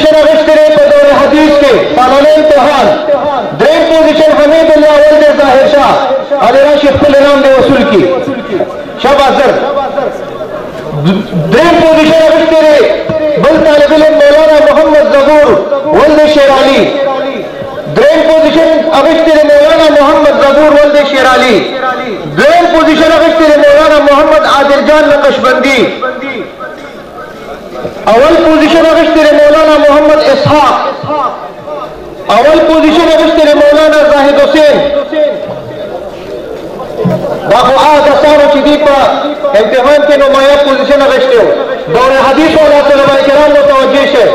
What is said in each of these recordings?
Position अगश्तरे पे दौर हदीस के पानोलेन तोहान ड्रेन पोजीशन हमीदुल्लाह वल्द ज़ाहिर शाह अली राशिद कुल इनाम दे वसूल की शबाजर ड्रेन पोजीशन अगश्तरे बल तालिब इल्म मौलाना मोहम्मद ज़बूर वल्द शेराली ड्रेन पोजीशन अगश्तरे मौलाना मोहम्मद ज़बूर वल्द शेराली ड्रेन पोजीशन अगश्तरे मौलाना मोहम्मद आदिल जान नक्शबंदी अवल पोजीशन अगश्तरे मौलाना मोहम्मद इसहाक अवल पोजीशन अगश्तरे मौलाना जाहिद हुसैन बाखो आज असारो चिदीपा इम्तिहान के नुमाया पोजीशन अगश्ते दौरे हदीस वाला तलबा किराम मुतवज्जिह है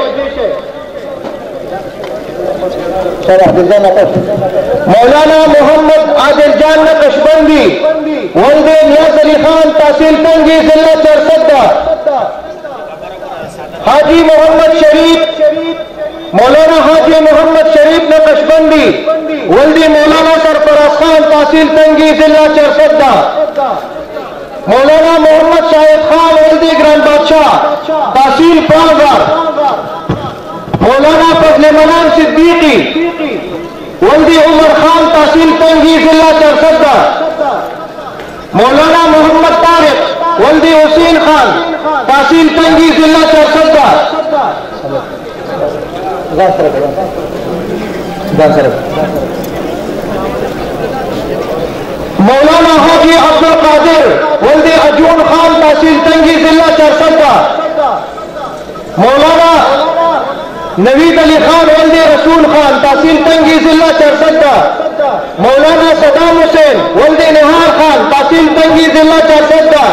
मौलाना मोहम्मद आदिल जान नक्शबंदी वल्द नियाज अली खान तहसील तंगी जिला चरसद्दा हाजी मोहम्मद शरीफ मौलाना हाजी मोहम्मद शरीफ नक्शबंदी वल्दी मौलाना सरफराज खान तहसील तंगी जिला चरसद्दा मौलाना मोहम्मद शाहिद खान वल्दी ग्राम बादशाह तहसील पालघर मौलाना फजले मनान सिद्दीकी वल्दी उमर खान तहसील तंगी जिला चरसद्दा मौलाना मोहम्मद तारिक वल्दी हुसैन खान तहसील तंगी जिला चरसद्दा मौलाना हाजी अब्दुल कादिर वल्दी अजून खान तहसील तंगी जिला चरसद्दा मौलाना नवीद अली खान वल्दी रसूल खान तहसील तंगी जिला चरसद्दा मौलाना सदाम हुसैन वल्दी निहार खान तहसील तंगी जिला चरसद्दा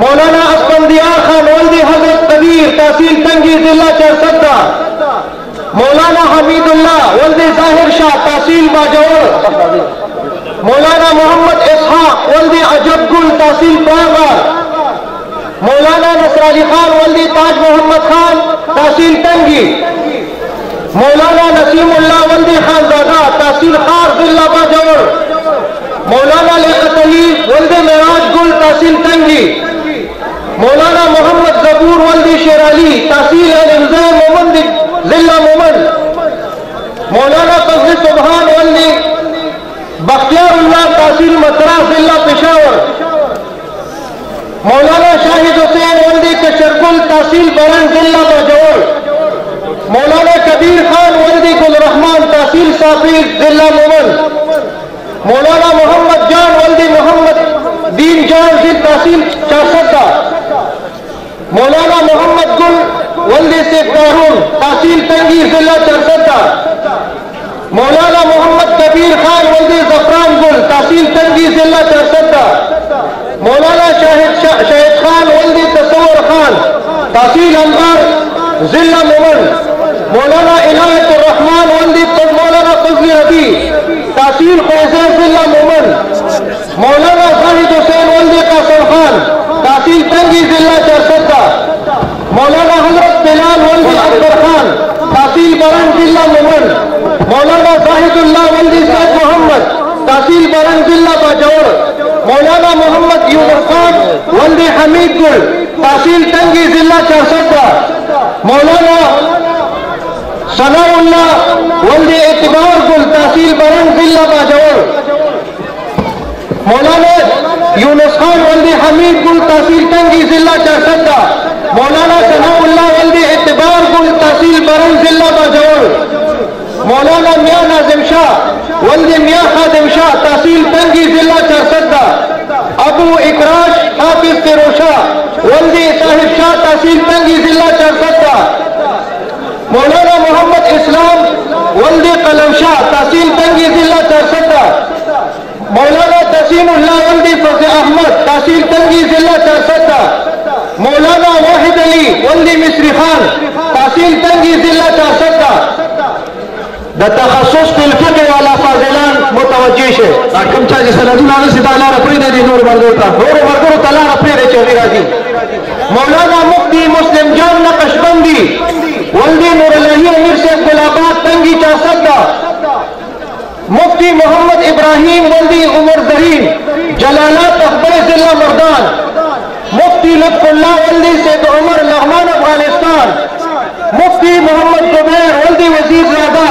मौलाना अस्पंदियार खान वल्दी हजरत कबीर तहसील तंगी जिला चरसद्दा मौलाना हमीदुल्लाह वल्दी ज़ाहिर शाह तहसील बाजौर मौलाना मोहम्मद इसहाक वल्दी अजबगुल तहसील पालघर मौलाना नसर अली खान वल्दी ताज मोहम्मद खान तहसील तंगी मौलाना नसीमुल्लाह वल्दी खानजादा तहसील खार जिला बाजौर मौलाना लियाकत अली वल्दी मेराज गुल तहसील तंगी मौलाना मोहम्मद ज़बूर वल्दी शेराली तहसील मोमन जिला मोमन मौलाना फजल सुबहान वल्दी बख्तियारुल्लाह तहसील मथुरा जिला पेशावर मौलाना शाहिद हुसैन वल्दी कशरगुल तहसील बरन जिला बाजौर मौलाना कबीर खान वल्दी गुलरहमान तहसील साफी जिला मोमन मौलाना मोहम्मद जान वल्दी मोहम्मद दीन जान तहसील चरसद्दा मौलाना मोहम्मद गुल वल्दी शेख दारून तहसील तंगी जिला चरसद्दा मौलाना मोहम्मद कबीर खान वल्दी जफरान गुल तहसील तंगी जिला चरसद्दा मौलाना शाहिद खान वल्दी तसव्वुर खान तहसील अंबर जिला मोमन मौलाना इनायतुर रहमान वल्दी मौलाना फजल रबी तहसील फैज़ जिला मोमन मौलाना जाहिद हुसैन वल्दी कासिम खान तहसील तंगी जिला चरसद्दा मौलाना हजरत बिलाल वल्दी अकबर खान तहसील बरन जिला मोमन मौलाना जाहिदुल्लाह वल्दी सैयद मोहम्मद तहसील बरन जिला बाजौर मौलाना मोहम्मद यूसुफ खान वल्दी हमीद गुल तहसील तंगी जिला चरसद्दा मौलाना सनाउल्लाह वल्दी एतबार गुल तहसील बरन जिला बाजौर मौलाना यूनुस खान वल्दी हमीद गुल तहसील तंगी जिला चरसद्दा मौलाना सनाउल्लाह वल्दी एतबार गुल तहसील बरन जिला बाजौर मौलाना मियां नाजिम शाह वल्दी मियां खादिम शाह तहसील तंगी जिला चरसद्दा अबू इकराश हाफिज फिरोशा वल्दी साहिब शाह तहसील तंगी जिला चरसद्दा मौलाना मोहम्मद इस्लाम वल्दी कलम शाह तहसील तंगी जिला चरसद्दा मौलाना तसीमुल्लाह वल्दी फजल अहमद तहसील तंगी जिला चरसद्दा मौलाना वाहिद अली वल्दी मिस्री खान तहसील तंगी जिला चरसद्दा तखसुस फिल्फिक़ वाला फाजिलान मुतवज्जिह है कम चा जिस रजुना ने सिताला रफरी दे नूर बरगोता नूर बरगो तला रफरी दे चौधरी राजी मौलाना मुफ्ती मुस्लिम जान नक्शबंदी वल्दी नूर अलही अमीर से गुलाबाद तंगी चरसद्दा मुफ्ती मोहम्मद इब्राहिम वल्दी उमर जरीन जलालात अखबर जिला मर्दान मुफ्ती मुफ्ती लुत्फुल्लाह वल्दी सैयद उमर लहमान अफगानिस्तान, मुफ्ती मोहम्मद जुबैर वल्दी वजीर ज़ादा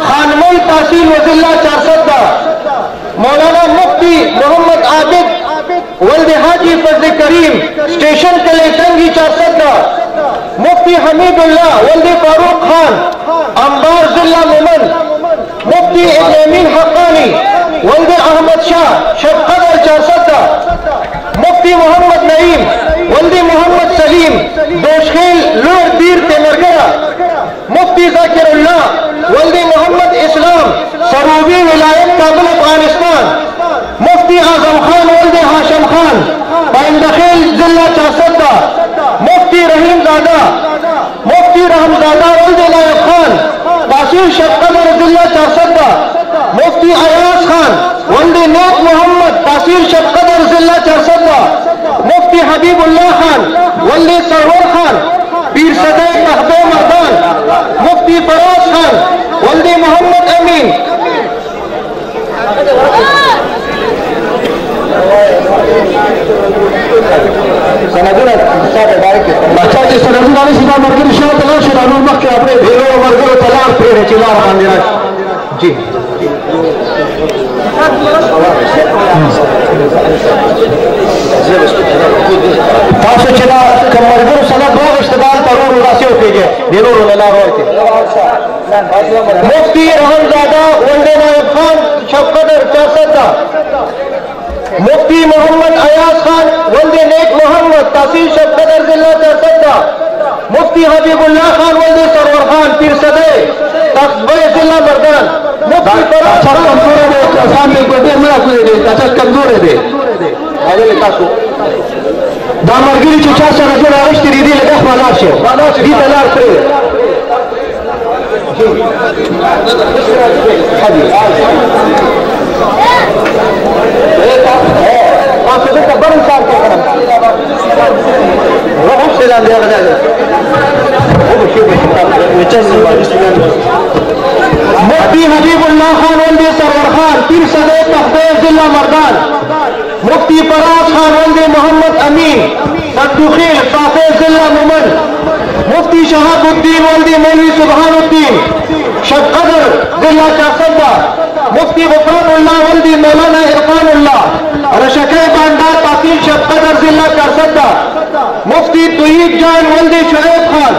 खानमई तहसील वजिल्ला 400, मौलाना मुफ्ती मोहम्मद आबिद वल्दी हाजी फजल करीम स्टेशन कले टंगी 400, मुफ्ती हमीदुल्लाह वल्दी फारूक खान अंबार जिला मोमन, मुफ्ती इब्न अमीन हक्कानी वल्दी अहमद शाह शबकदर 400, मुफ्ती मोहम्मद नईम वल्दी मोहम्मद सलीम दोशखेल लोर दीर तेमरगरा, मुफ्ती जाकिरुल्लाह वल्दी मोहम्मद इस्लाम सरूबी विलायत काबुल अफगानिस्तान, मुफ्ती आजम खान वल्दी हाशिम खान पाइंदखेल जिला 400, मुफ्ती रहीम ज़ादा मुफ्ती रहमज़ादा वल्दी नायब खान तहसील शबकदर जिला 400, मुफ्ती अयाज खान वल्दी नेक मोहम्मद तहसील शबकदर जिला 400, मुफ्ती हबीबुल्लाह खान वल्दी सरवर खान पीर सदे कहबे मर्दान, मुफ्ती फराज खान वल्दी मोहम्मद अमीन, जी चला कमरगुर सनद दो इस्तेमाल तरूर उदासी होके दिनों रोला होते मुफ्ती रहमज़ादा वल्दी नायब खान शबकदर 400, मुफ्ती मोहम्मद अयाज खान वल्दी नेक मोहम्मद तहसील शबकदर जिला 400, मुफ्ती हबीबुल्लाह खान वल्दी सरवर खान पीर सदे तख्बे जिला मर्दान, मुफ्ती कमजोर है दामरगिरी चुचा सर आविष्ट रीदी लगा मालाशे दी तलार पे मुफ्ती हबीबुल्लाह खान वल्दी सरवर खान पीर सदे तख्बे जिला मर्दान, मुफ्ती फराज खान वल्दी मोहम्मद अमीन सद्दुखील साफे जिला मोमन, मुफ्ती शहाबुद्दीन वल्दी मौलवी सुबहानुद्दीन शबकदर जिला 400, मुफ्ती गुफरानुल्लाह वल्दी मौलाना इरफानुल्लाह रशके बांडा तहसील शबकदर जिला 400, मुफ्ती तुहीब जान वल्दी शुएब खान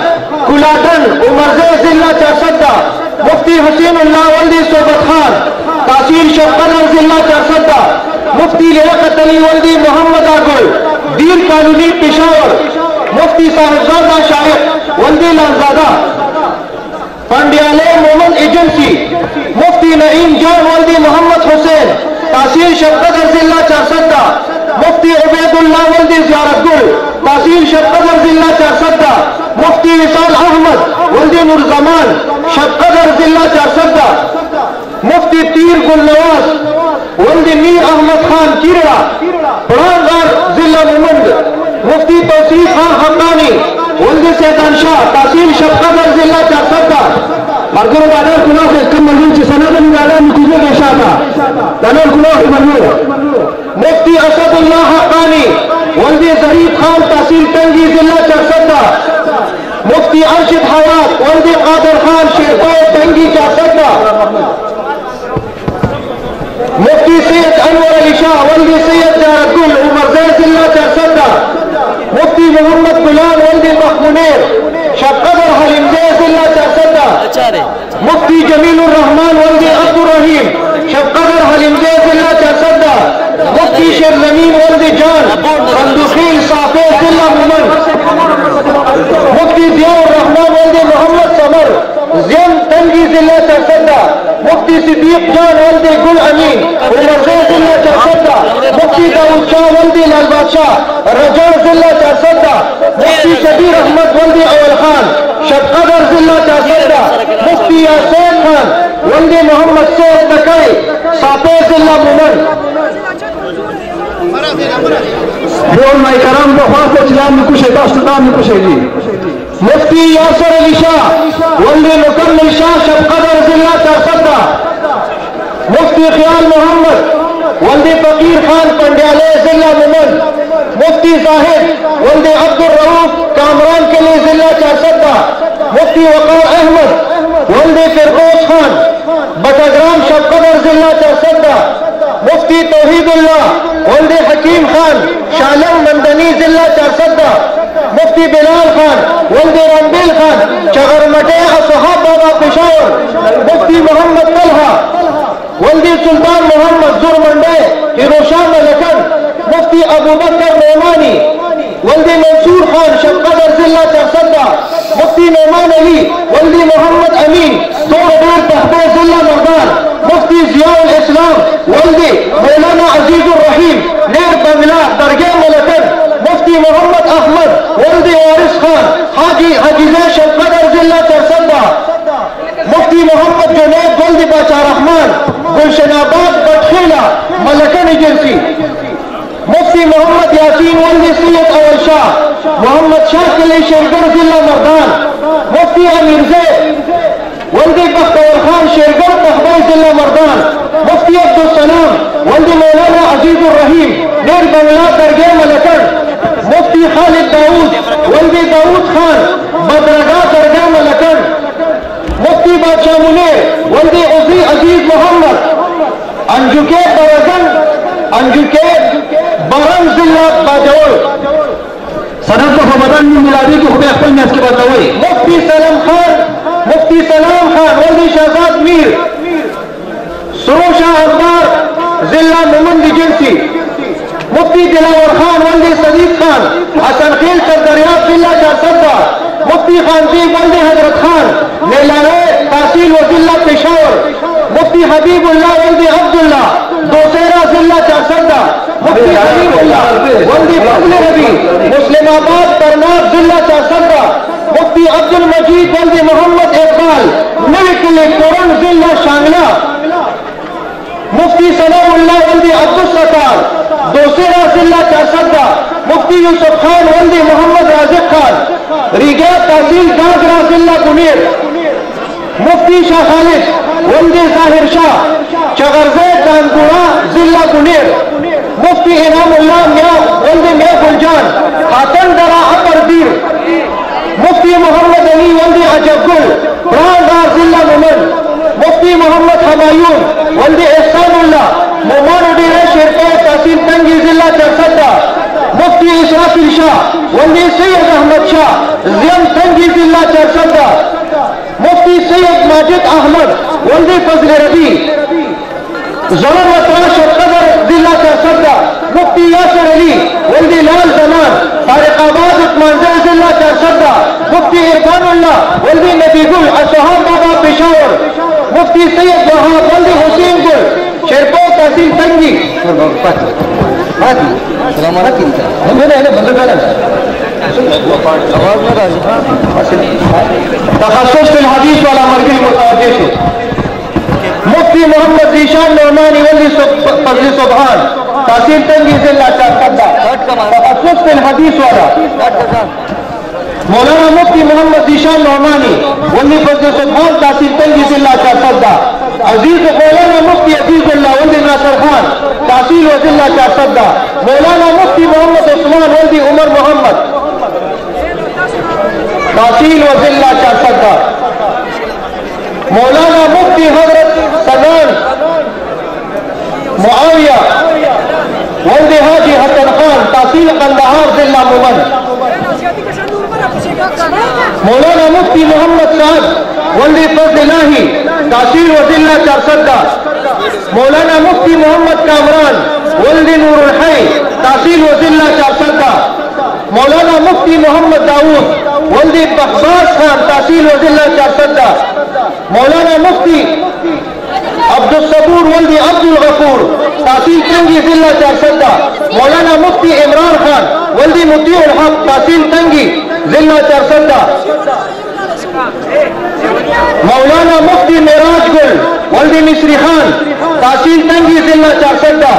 कुलाटन उमरजे जिला 400, मुफ्ती हसीनुल्लाह वल्दी सोबत खान तहसील शबकदर जिला 400, मुफ्ती लियाकत अली वल्दी मोहम्मद आगुल दीर कानूनी पेशावर, मुफ्ती साहिबजादा शाहिद वल्दी लालजादा पंडियाले मोमन एजेंसी, मुफ्ती नईम जान वल्दी मोहम्मद हुसैन तहसील शबकदर जिला 400, मुफ्ती उबैदुल्लाह वल्दी ज़ियारतगुल तहसील शबकदर जिला 400, मुफ्ती विशाल अहमद वल्दी नूरजमान शबकदर जिला 400, मुफ्ती तीर गुलनवाज वल्दी मीर अहमद खान किरड़ा पढ़ानगार जिला मुमंद, मुफ्ती तौसीफ खान हक्कानी वल्दी सैदान शाह तहसील शबकदर जिला 400, मरगुर बादर कुना से कम मजूद सनद निकाला नतीजे के शाता तनर कुना से मजूद, मुफ्ती असदुल्लाह हक्कानी वल्दी जरीफ खान तहसील टंगी जिला 400, मुफ्ती अर्शिद हयात वल्दी कादर खान शेरपाए टंगी 400, मुफ्ती सैयद अनवर अली शाह वल्दी सैयद जारतगुल उमरजे जिला 400, मुफ्ती मोहम्मद गुलाम वल्दी मखमुनेर शबकदर हलीमजे जिला 400, मुफ्ती जमीलुर रहमान वल्दी अब्दुर रहीम शबकदर हलीमजे जिला 400, मुफ्ती शेर जमीन वल्दी जान बंदुखील साफे जिला मुमन, मुफ्ती जियाउर रहमान वल्दी मोहम्मद समर जियन टंगी जिला 400, मुफ्ती सिद्दीक जान वल्दी गुल अमीन उमरजे जिला 400, मुफ्ती दाऊद शाह वल्दी लाल बादशाह रजौर जिला 400, मुफ्ती शबीर अहमद वल्दी अवल खान शबकदर जिला 400, मुफ्ती यासीन खान वल्दी मोहम्मद सैयद नकाई साफे जिला मुमन, मुफ्ती यासर अली शाह वल्दी मुकम्मिल शाह शबकदर जिला 400, मुफ्ती ख्याल मोहम्मद वल्दी फकीर खान पंडियाले जिला मुमन, मुफ्ती जाहिद वल्द अब्दुल रऊफ कामरान के लिए जिला चारसदा, मुफ्ती वकार अहमद वल्द फिरदौस खान बटाग्राम शबकदर जिला चारसदा, मुफ्ती तौहीदुल्लाह वल्द हकीम खान शालम मंदनी जिला चारसदा, मुफ्ती बिलाल खान वल्द रंबील खान चगरमटे असहाब बाबा पेशावर, मुफ्ती मोहम्मद तलहा वल्द सुल्तान मोहम्मद जुरमंडे हिरोशा मलकन, मुफ्ती अबू बकर नोमानी वल्द मंसूर खान शबकदर जिला चारसदा, मुफ्ती नोमान अली वल्द मोहम्मद अमीन तोड़ेर तहबे जिला मर्दान, मुफ्ती जियाउल इस्लाम वल्द मौलाना अजीजुर रहीम नेर बंगला दरगाह मलकन, मुफ्ती मोहम्मद अहमद वल्द वारिस खान हाजी हजीजे शबकदर जिला चारसदा, मुफ्ती मोहम्मद जुनैद वल्द बाचा रहमान गुलशनाबाद बटखेला मलकन एजेंसी, मुफ्ती मोहम्मद यासीन वल्द सैयद अवल शाह मोहम्मद शाह के लिए शेरगढ़ जिला मर्दान, मुफ्ती अमीर जैद वल्द बख्तवर खान शेरगढ़ तहबे जिला मर्दान, मुफ्ती अब्दुल सलाम वल्द मौलाना अजीजुर रहीम नेर बंगला दरगाह मलकन, मुफ्ती खालिद दाऊद वल्द दाऊद खान बदरगाह दरगाह मलकन, मुफ्ती बादशाह मुनीर वल्द उजी अजीज मोहम्मद अंजुके बरगन अंजुके बरन जिला बाजौल सदर को बदन मिलादी को हुए अक्ल में इसके बाद हुई, मुफ्ती सलाम खान वल्द शहजाद मीर सुरोशा अखबार जिला मोमन एजेंसी, मुफ्ती दिलावर खान वल्द सदीक खान हसन खेल सरदरियाब जिला चारसदा, मुफ्ती खानजीब वल्द हजरत खान नेलावे तहसील व जिला पेशावर, मुफ्ती हबीबुल्लाह वल्द अब्दुल्ला दोसेरा जिला चारसदा, मुफ्ती हबीबुल्लाह वल्द फजल रबी मुस्लिमाबाद तरनाब जिला चारसदा, मुफ्ती अब्दुल मजीद वल्द मोहम्मद इकबाल नलकिले कोरन जिला शांगला, मुफ्ती सलामुल्लाह वल्द अब्दुल सत्तार दोसेरा जिला चारसदा, मुफ्ती यूसुफ खान वल्द मोहम्मद राजिक खान रीगा तहसील गागरा जिला गुनेर, मुफ्ती शाह खालिद वल्द जाहिर शाह चगरजे कानपुरा जिला गुनेर, मुफ्ती इनामुल्लाह मियां वल्द मियां गुलजान हातन दरा अपर मुफ्ती मोहम्मद अली वल्द अजबगुल ब्रांडार जिला मोमन, मुफ्ती मोहम्मद हमायून वल्द एहसानुल्लाह मोमान उडेरा शेरपा तहसील तंगी जिला चारसदा, मुफ्ती इसराफिल शाह वल्द सैयद अहमद शाह जियम तंगी जिला चारसदा, मुफ्ती सैयद माजिद अहमद वल्द फजल रबी जमन वतरा शबकदर जिला चारसदा, मुफ्ती यासिर अली वल्द लाल जमान तारिकाबाद उस्मानजल जिला चारसदा, मुफ्ती इरफानुल्लाह वल्द नबीगुल असहाब बाबा पेशावर, मुफ्ती सैयद वहाब वल्द हुसैन गुल शेरपा तहसील तंगी, तखस्सुस फिल हदीस वाला मरकज़ मुतवज्जे से, मुफ्ती मोहम्मद जीशान नौमानी वल्द फजल सुबहान तहसील तंगी जिला चारसदा, तखस्सुस फिल हदीस वाला, मौलाना मुफ्ती मोहम्मद जीशान नौमानी वल्द फजल सुबहान तहसील तंगी जिला चारसदा, अजीज मौलाना मुफ्ती अजीजुल्लाह वल्द नासिर खान तहसील व जिला चारसदा, मौलाना मुफ्ती मोहम्मद उस्मान वल्द उमर मोहम्मद तहसील व जिला चारसदा, मौलाना मुफ्ती हजरत सदान मुआविया वल्द हाजी हसन खान तहसील कंदहार जिला मोमन, मौलाना मुफ्ती मोहम्मद साद वल्द फजलाही तहसील व जिला चारसदा, मौलाना मुफ्ती मोहम्मद कामरान वल्द नूरुल हई तहसील व जिला चारसदा, मौलाना मुफ्ती मोहम्मद दाऊद वल्द बख्बास खान तहसील व जिला चारसदा, मौलाना मुफ्ती अब्दुल सबूर वल्द अब्दुल गफूर तहसील तंगी जिला चारसदा, मौलाना मुफ्ती इमरान खान वल्द मुतीउल हक तहसील तंगी जिला चारसदा, मौलाना मुफ्ती मेराज गुल वल्द मिस्री खान तहसील तंगी जिला चारसदा,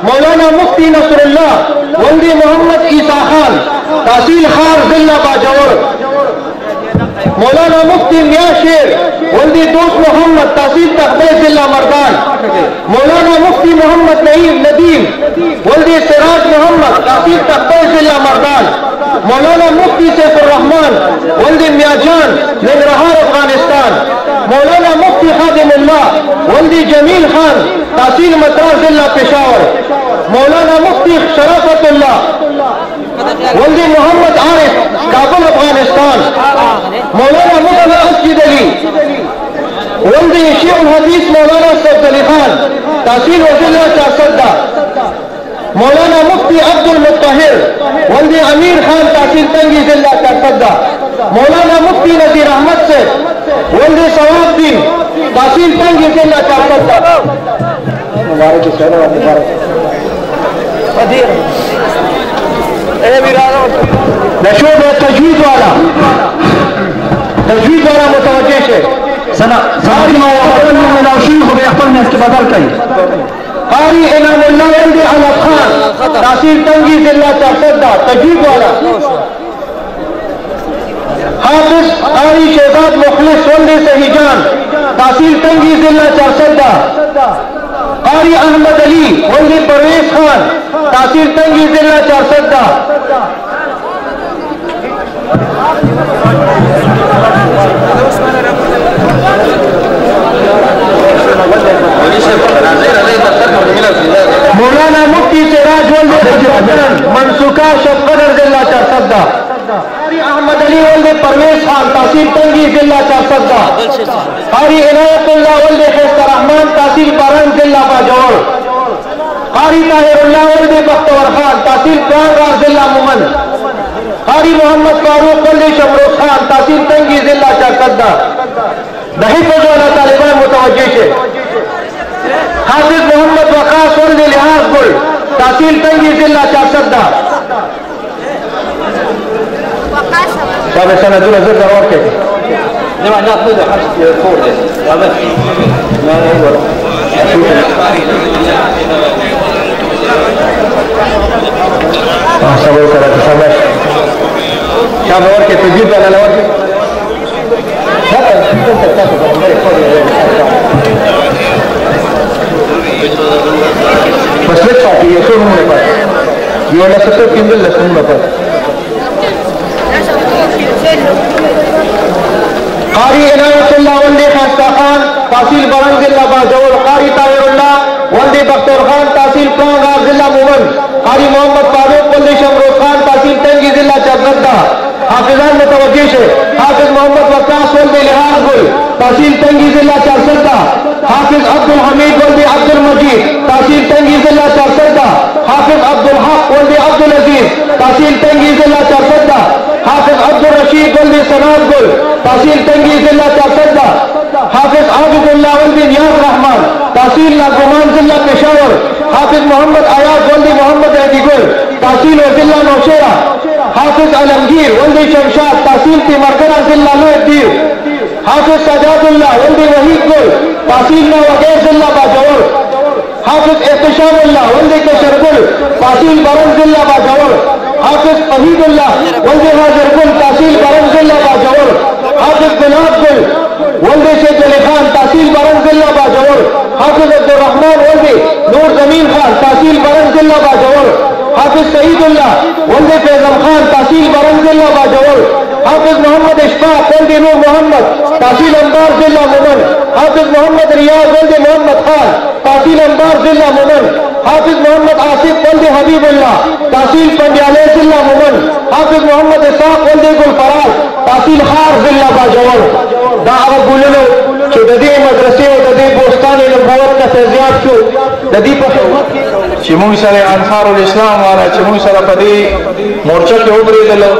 मौलाना मुफ्ती नसरुल्लाह वल्द मोहम्मद ईसा खान तहसील खार जिला बाजौर, मौलाना मुफ्ती मियां शेर वल्द दोस्त मोहम्मद तहसील तखबे जिला मर्दान, मौलाना मुफ्ती मोहम्मद नदीम वल्दी सिराज मोहम्मद तहसील तख्तर जिला मर्दान, मौलाना मुफ्ती सैफुर्रहमान वल्दी मियाजान नंगरहार अफगानिस्तान, मौलाना मुफ्ती खादिमुल्लाह वल्दी जमील खान तहसील मद्रास जिला पेशावर, मौलाना मुफ्ती शराफतुल्लाह वल्दी मोहम्मद आरिफ काबुल अफगानिस्तान, मौलाना मुफ्ती मस्जिद अली वल्दी शेख हदीस मौलाना सैफ अली खान तहसील वजिला चारसद्दा, मौलाना मुफ्ती अब्दुल मुत्तहिर वल्दी अमीर खान तहसील तंगी जिला चारसद्दा, मौलाना मुफ्ती नजीर अहमद से वल्दी सवाबुद्दीन तहसील तंगी जिला चारसद्दा। नशोद और तजवीज वाला मुतवज्जे से सना सारी नौशी हो गए अपन में इसके बदल कई कारी इनामुल्लाह वल्दी अलफ खान तहसील तंगी जिला चारसद्दा तजवीज वाला, हाफिज कारी शहजाद मुखलिस वल्दी सहीजान तहसील तंगी जिला चारसद्दा, कारी अहमद अली वल्दी परवेज खान तहसील तंगी जिला चारसद्दा, मौलाना मुफ्ती सिराज वल्दी मनसूखा शबकदर जिला चारसद्दा, कारी अहमद अली वल्दी परवेज खान तहसील तंगी जिला चारसद्दा, कारी इनायतुल्लाह वल्दी रहमान तहसील बारन जिला बाजौर, कारी ताहिरुल्लाह वल्दी बख्तवर खान तहसील प्राणराज जिला मुमन, कारी मोहम्मद फारूक वल्दी शमरोज खान तहसील तंगी जिला चारसद्दा। दही फजवाला तालिबान मुतवज्जे से हाफिज मोहम्मद वकास वल्दी लिहाज गुल तहसील तंगी जिला चारसद्दा। साहब सना दूर नजर जरूर के जमा जात में हर छोड़ दे अब मैं नहीं बोल सब करा सब शाम और के तजवीज वाला और के मसले चाहती है सो होने पर ये वाला सत्तर किंडल लसन पर कारी इनायतुल्लाह वल्दी खास्ता खान तहसील बरंग जिला बाजौर, कारी ताहिरुल्लाह वल्दी बख्तर खान तहसील प्राणराज जिला मुमन, कारी मोहम्मद फारूक वल्दी शमरोज खान तहसील तंगी जिला चारसद्दा। हाफिजान मुतवज्जे से हाफिज मोहम्मद वकास वल्दी लिहाज गुल तहसील तंगी जिला चारसद्दा, हाफिज अब्दुल हमीद वल्दी अब्दुल मजीद तहसील तंगी जिला चारसद्दा, हाफिज अब्दुल हक वल्दी अब्दुल अजीज तहसील तंगी जिला चारसद्दा, हाफिज अब्दुल रशीद वल्दी सनाद गुल तहसील तंगी जिला चारसद्दा, हाफिज आबिदुल्लाह वल्दी नियाज रहमान तहसील नागुमान जिला पेशावर, हाफिज मोहम्मद अयाज वल्दी मोहम्मद अहदीगुल तहसील जिला नौशेरा, हाफिज आलमगीर वल्दी शमशाद तहसील तिमरगना जिला लोहदीर, हाफिज सजादुल्लाह वल्दी वहीद गुल तहसील नवगैर जिला बाजौर, हाफिज एहतिशामुल्लाह वल्दी कशरगुल तहसील बरन जिला बाजौर, हाफिज फहीदुल्लाह वल्दी हाजिरगुल तहसील बरन जिला बाजौर, हाफिज गुलाब गुल वल्दी शेख अली खान तहसील बरन जिला बाजौर, हाफिज अब्दुर्रहमान वल्दी नूर जमीन खान तहसील बरन जिला बाजौर, हाफिज सईदुल्लाह वल्दी फैजल खान तहसील बरन जिला बाजौर, हाफिज मोहम्मद इशफाक वल्दी नूर मोहम्मद तहसील अंबार जिला मुमन, हाफिज मोहम्मद रियाज वल्दी मोहम्मद खान तहसील अंबार जिला मुमन, हाफिज मोहम्मद आसिफ वल्दी हबीबुल्लाह तहसील पंडियाले जिला मुमन, हाफिज मोहम्मद इसाक वल्दी गुलफराज तहसील खार जिला बाजौर। दा अब बोलनो कि ददी मदरसे और ददी बोस्तानी नबूवत का फैज़याब शो ददी पर चिमोई सरे अंसारुल इस्लाम वाला चिमोई सरा पदी मोर्चा के उबरे दलो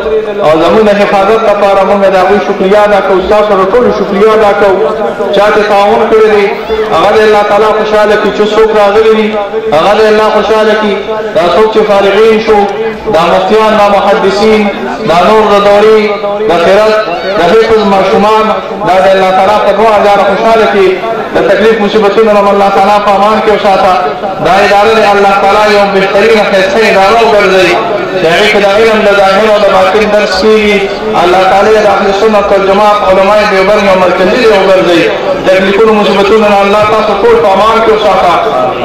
और जमीन हिफाजत का पारा मुंगे दावी शुक्रिया अदा को उस्ताद और टोल शुक्रिया अदा को चाहते ताउन करे दी अगर अल्लाह ताला खुशाल की चुस्सो रागली अगर अल्लाह खुशाल की दा सोच फारिगीन शो दा मुफ्तियान दा मुहद्दिसीन दा नूर दौरी दा खिरत दा हिफ्ज़ माशूमान दा अल्लाह ताला पर 2000 खुशाल की दा तकलीफ मुसीबतों में अल्लाह ताला का अमान के साथ दा इदारे ने अल्लाह ताला यौम बेहतरीन फैसले इदारों कर दी चाहे कि दा इल्म दा ज़ाहिर और दा बातिन दर्स की अल्लाह ताला दा अहले सुन्नत वल जमात उलमाए देवबंद और मरकज़ी कर दी تکلیفونو مصیبتونو نه الله تاسو ټول په امان کې وساته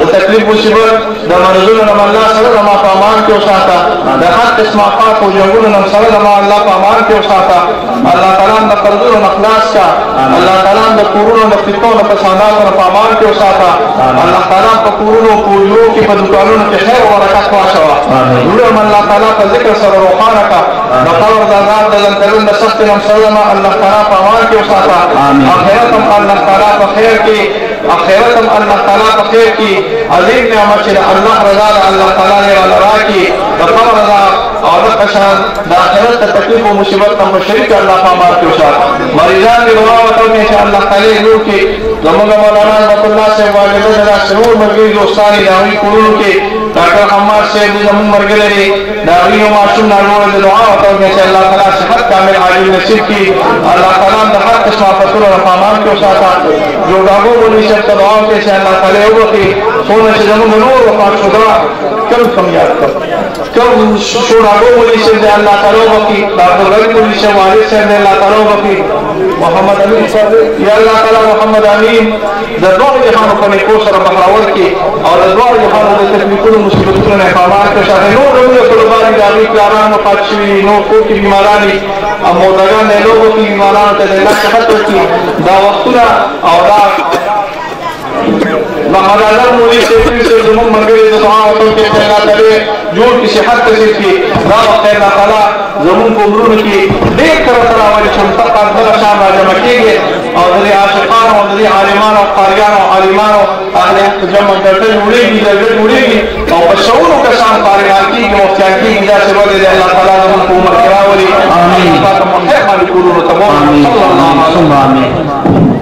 د تکلیف مصیبت د مرضونو نه الله سره د ما په امان کې وساته د هر قسم آفات او جنګونو نه سره د ما الله په امان کې وساته الله تعالی د قرضونو نه خلاص کا الله تعالی د کورونو د فتنو په ساندانو په امان کې وساته الله تعالی په کورونو کورونو کې په دکانونو کې خیر او برکت واچوه ورته الله تعالی په ذکر سره روحانه کا د قبر د عذاب د لنترون د سخت نم سره الله تعالی په امان کې وساته آخرت هم الله تعالی په خیر کې آخرت هم الله تعالی په خیر کې عظیم نعمت چې الله رضا الله تعالی له راکی د قبر رضا او د قشان د آخرت ته تکلیف او مصیبت هم شریک الله په امان کې وساته مریضان دی دعا وکړي چې الله تعالی نور کې زموږ مولانا رحمت الله سے والدین دا شنور مرګي دوستانی داوی کولو کې ډاکټر حماد صاحب زموږ مرګ لري داوی او ماشوم نارو د دعا وکړي چې الله تعالی صحت کامل عاجل نصیب کړي الله تعالی د هر قسم آفتونو په امان کې وساته جو داغو ولي چې دعا وکړي چې الله تعالی وکړي څونه چې زموږ نور وفات شوه کم یاد کړ کم شوراغو ولي چې الله تعالی وکړي ډاکټر غریب ولي چې والد صاحب الله تعالی وکړي محمد امین صاحب یا الله تعالی محمد امین د دوه جهانو په نیکو سره بهراور کې او د دوه جهانو د تکلیفونو مصیبتونو نه پامار کې شاته نور ډول طلبان دي کاران وفات شوي نو کو کې بیمارانی او مودگان نه لوګو کې بیمارانو ته الله صحت ورکړي دا وختونه او دا محمد اعظم مولوی سے زمون مرګري د دعا او توکل کې الله تعالی جوړ کی صحت نصیب کی دا وخت الله تعالی زمون په عمرونو کې ډېر تر تر اوري چې فقط دغه شان راځم کېږي او د عاشقانو او د عالمانو او قاریانو او عالمانو اهل جمع درته وړيږي درته وړيږي او په شاورو کسان قاریان کېږي او ځان کېږي دا څه ولې الله تعالی زمون په عمر کې راولي امين تاسو په خیر باندې کولو ته صلی الله علیه وسلم